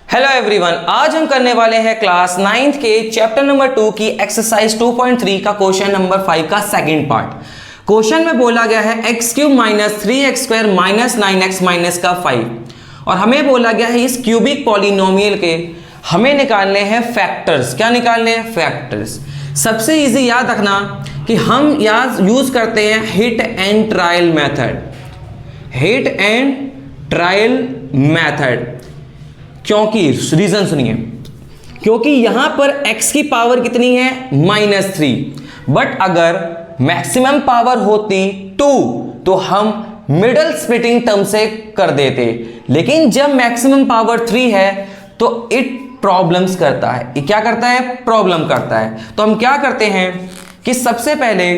Hello everyone, आज हम करने वाले हैं क्लास 9th के चैप्टर नंबर 2 की एक्सरसाइज 2.3 का क्वेश्चन नंबर 5 का सेकंड पार्ट। क्वेश्चन में बोला गया है x cube minus 3x square minus 9x minus का 5 और हमें बोला गया है इस क्यूबिक पॉलिनोमियल के हमें निकालने हैं फैक्टर्स। क्या निकालने हैं? फैक्टर्स। सबसे इजी याद रखना कि हम यूज करते हैं hit and trial method. Hit and trial method क्योंकि रीजन सुनिए, क्योंकि यहां पर x की पावर कितनी है? -3, बट अगर मैक्सिमम पावर होती 2 तो हम मिडल स्प्लिटिंग टर्म से कर देते, लेकिन जब मैक्सिमम पावर 3 है तो इट प्रॉब्लम्स करता है। ये क्या करता है? प्रॉब्लम करता है। तो हम क्या करते हैं कि सबसे पहले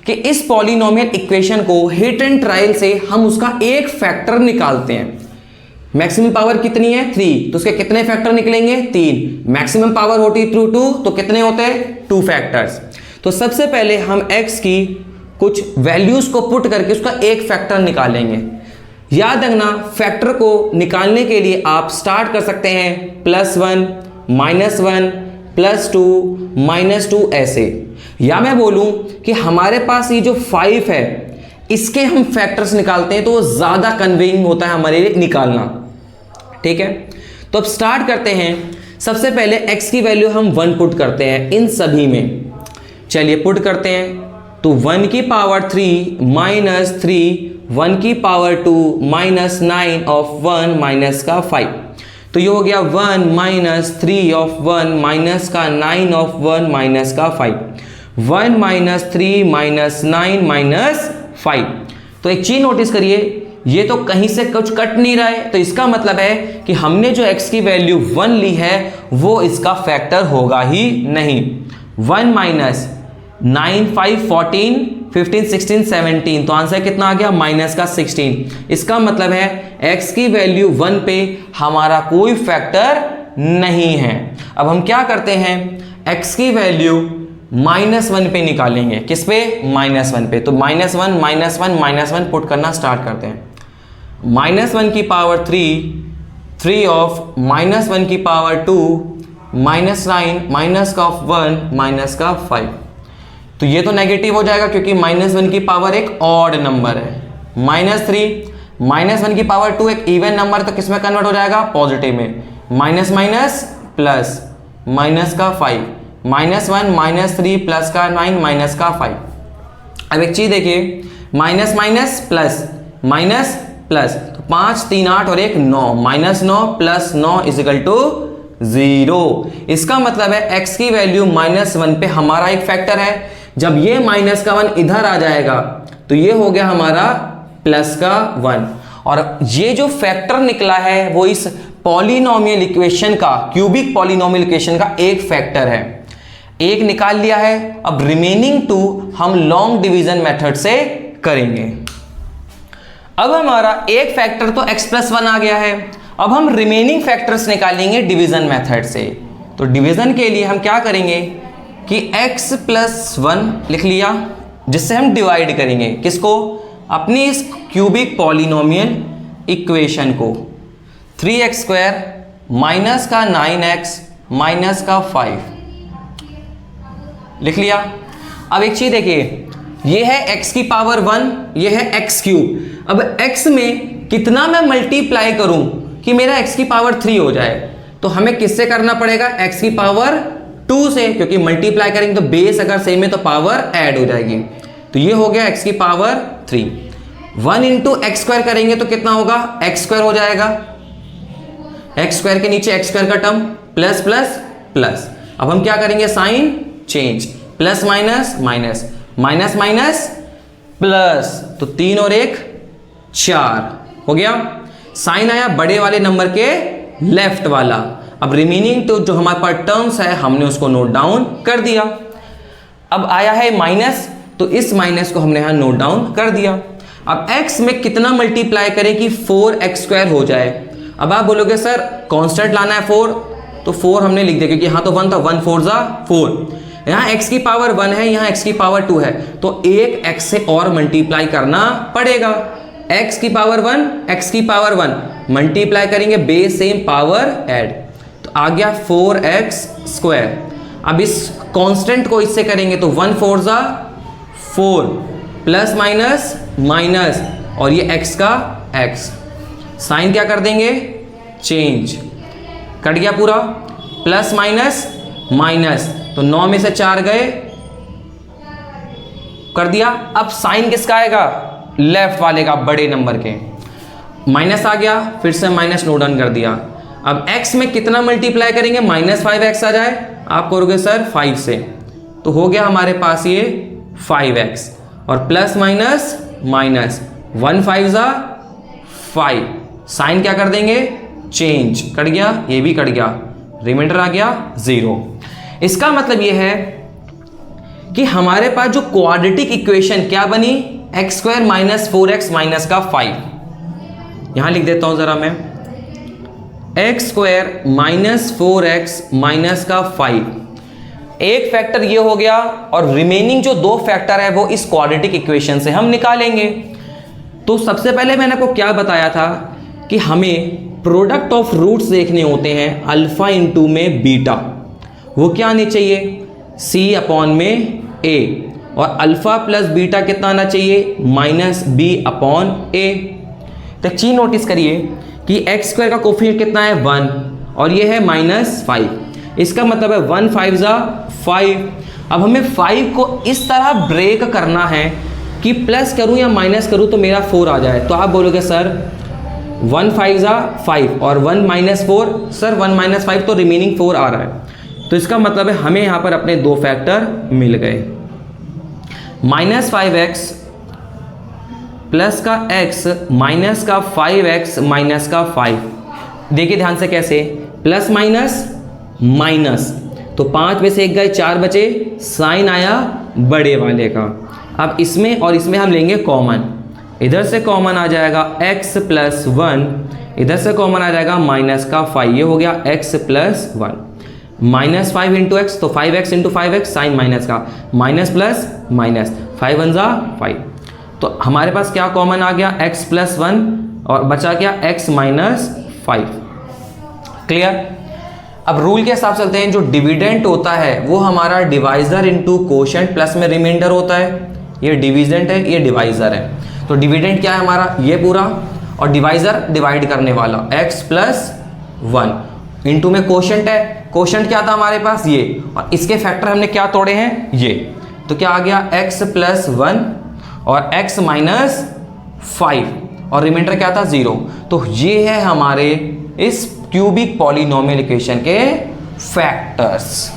कि इस पॉलिनोमियल इक्वेशन को हिट एंड ट्रायल से हम उसका एक फैक्टर निकालते हैं। मैक्सिमम पावर कितनी है? 3, तो उसके कितने फैक्टर निकलेंगे? 3। मैक्सिमम पावर होती थ्रू 2 तो कितने होते हैं? 2 फैक्टर्स। तो सबसे पहले हम x की कुछ वैल्यूज को पुट करके उसका एक फैक्टर निकालेंगे। याद रखना, फैक्टर को निकालने के लिए आप स्टार्ट कर सकते हैं +1, -1, +2, -2 ऐसे। या मैं बोलूं कि हमारे पास ये जो 5 है इसके हम फैक्टर्स निकालते हैं तो वो ज्यादा कन्वीनियंट होता है हमारे लिए निकालना। ठीक है, तो अब स्टार्ट करते हैं। सबसे पहले x की वैल्यू हम 1 पुट करते हैं इन सभी में। चलिए पुट करते हैं, तो 1 की पावर 3 -3, 1 की पावर 2 -9 ऑफ 1 माइनस का 5। तो ये हो गया 1 -3 ऑफ 1 माइनस का 9 ऑफ 1 माइनस का 5। 1 -3 -9 -5। तो एक चीज नोटिस करिए, ये तो कहीं से कुछ कट नहीं रहा है, तो इसका मतलब है कि हमने जो x की वैल्यू 1 ली है वो इसका फैक्टर होगा ही नहीं। 1 -9 5 14 15 16 17, तो आंसर कितना आ गया? -16। इसका मतलब है x की वैल्यू 1 पे हमारा कोई फैक्टर नहीं है। अब हम क्या करते हैं, x की वैल्यू -1 पे निकालेंगे। किस पे? -1 पे। तो -1 -1 -1 पुट करना स्टार्ट करते हैं। -1 की पावर 3 ऑफ -1 की पावर 2 -9 माइनस का 1 माइनस का 5। तो ये तो नेगेटिव हो जाएगा क्योंकि -1 की पावर एक ऑड नंबर है। -3 -1 की पावर 2 एक इवन नंबर, तो किस में कन्वर्ट हो जाएगा? पॉजिटिव में। माइनस माइनस प्लस माइनस का 5, -1 -3 प्लस का 9 माइनस का 5। अब एक चीज देखिए, minus minus plus minus plus, तो 5 3 8 और 1 9, -9 + 9 = 0। इसका मतलब है x की वैल्यू -1 पे हमारा एक फैक्टर है। जब ये -1 इधर आ जाएगा तो ये हो गया हमारा +1, और ये जो फैक्टर निकला है वो इस पॉलिनोमियल इक्वेशन का, क्यूबिक पॉलिनोमियल इक्वेशन का एक फैक्टर है। एक निकाल लिया है, अब रिमेनिंग 2 हम लॉन्ग डिवीजन मेथड से करेंगे। अब हमारा एक फैक्टर तो x+1 आ गया है। अब हम रिमेनिंग फैक्टर्स निकालेंगे डिवीजन मेथड से। तो डिवीजन के लिए हम क्या करेंगे कि x+1 लिख लिया, जिससे हम डिवाइड करेंगे किसको? अपनी इस क्यूबिक पॉलिनोमियल इक्वेशन को। 3x स्क्वायर माइनस का 9x माइनस का 5 लिख लिया। अब एक चीज देखिए, ये है x की पावर 1, ये है x क्यूब। अब x में कितना मैं मल्टीप्लाई करूं कि मेरा x की पावर 3 हो जाए, तो हमें किससे करना पड़ेगा? x की पावर 2 से, क्योंकि मल्टीप्लाई करेंगे तो बेस अगर सेम है तो पावर ऐड हो जाएगी। तो ये हो गया x की पावर 3। 1 × x² करेंगे तो कितना होगा? x² हो जाएगा। x² के नीचे x² का टर्म प्लस प्लस प्लस। अब हम क्या करेंगे? Sign change, plus minus minus minus minus plus, तो 3 और 1 4 हो गया। साइन आया बड़े वाले नंबर के लेफ्ट वाला। अब रिमेनिंग तो जो हमारे पास टर्म्स है हमने उसको नोट डाउन कर दिया। अब आया है माइनस, तो इस माइनस को हमने यहां नोट डाउन कर दिया। अब x में कितना मल्टीप्लाई करें कि 4x² हो जाए? अब आप बोलोगे सर कांस्टेंट लाना है 4, तो 4 हमने लिख दिया क्योंकि यहां तो 1 था, 1 4 ज़ा 4। यहाँ x की पावर 1 है, यहाँ x की पावर 2 है, तो एक x से और मल्टीप्लाई करना पड़ेगा। x की पावर 1 x की पावर 1 मल्टीप्लाई करेंगे, बेस सेम पावर ऐड। आ गया 4x²। अब इस कांस्टेंट को इससे करेंगे तो 1 4 ज़ा 4 प्लस माइनस माइनस और ये x का x, साइन क्या कर देंगे चेंज, कट गया पूरा, प्लस माइनस माइनस, तो 9 में से 4 गए, कर दिया। अब साइन किसका आएगा लेफ्ट वाले का, बड़े नंबर के, माइनस आ गया, फिर से माइनस नोट डाउन कर दिया। अब x में कितना मल्टीप्लाई करेंगे, -5x आ जाए, आप करोगे सर 5 से, तो हो गया हमारे पास ये 5x और प्लस माइनस माइनस 1 5 ज़ा 5, साइन क्या कर देंगे चेंज, कट गया, ये भी कट गया, रिमाइंडर आ गया 0। इसका मतलब ये है कि हमारे पास जो क्वाड्रेटिक इक्वेशन क्या बनी, x² - 4x - का 5, यहां लिख देता हूं जरा मैं, x² - 4x - का 5, एक फैक्टर ये हो गया और रिमेनिंग जो 2 फैक्टर है वो इस क्वाड्रेटिक इक्वेशन से हम निकालेंगे। तो सबसे पहले मैंने आपको क्या बताया था कि हमें प्रोडक्ट ऑफ रूट्स देखने होते हैं अल्फा इंटू में बीटा, वो क्या आने चाहिए C/A, और अल्फा प्लस बीटा कितना आना चाहिए -B/A। तो एक चीज नोटिस करिए कि x² का कोफिशिएंट कितना है 1 और ये है -5, इसका मतलब है 1 5 ज़ा 5। अब हमें 5 को इस तरह ब्रेक करना है कि प्लस करूं या माइनस करूं तो मेरा 4 आ जाए, तो आप बोलोगे सर 1 5 ज़ा 5 और 1 - 4, सर 1 - 5 तो रिमेनिंग 4 आ रहा है, तो इसका मतलब है हमें यहां पर अपने 2 फैक्टर मिल गए, -5x प्लस का x माइनस का 5x माइनस का 5। देखिए ध्यान से कैसे, प्लस माइनस माइनस, तो 5 में से 1 गए, 4 बचे, साइन आया बड़े वाले का। अब इसमें और इसमें हम लेंगे कॉमन, इधर से कॉमन आ जाएगा x + 1, इधर से कॉमन आ जाएगा माइनस का 5, ये हो गया x + 1, -5 × x, तो 5x × 5x, साइन माइनस का, माइनस प्लस माइनस, 5 1 ज़ा 5, तो हमारे पास क्या कॉमन आ गया x + 1 और बचा क्या x - 5। क्लियर। अब रूल के हिसाब से चलते हैं, जो डिविडेंट होता है वो हमारा डिवाइजर इंटू कोशेंट प्लस में रिमाइंडर होता है, ये डिविजेंट है, ये डिवाइजर है। तो डिविडेंट क्या है हमारा ये पूरा, और डिवाइजर डिवाइड करने वाला x + 1 इंटू में कोशेंट है, कोशेंट क्या था हमारे पास ये, और इसके फैक्टर हमने क्या तोड़े हैं ये, तो क्या आ गया x + 1 और x - 5 और रिमाइंडर क्या था 0। तो ये है हमारे इस क्यूबिक पॉलिनोमियल इक्वेशन के फैक्टर्स।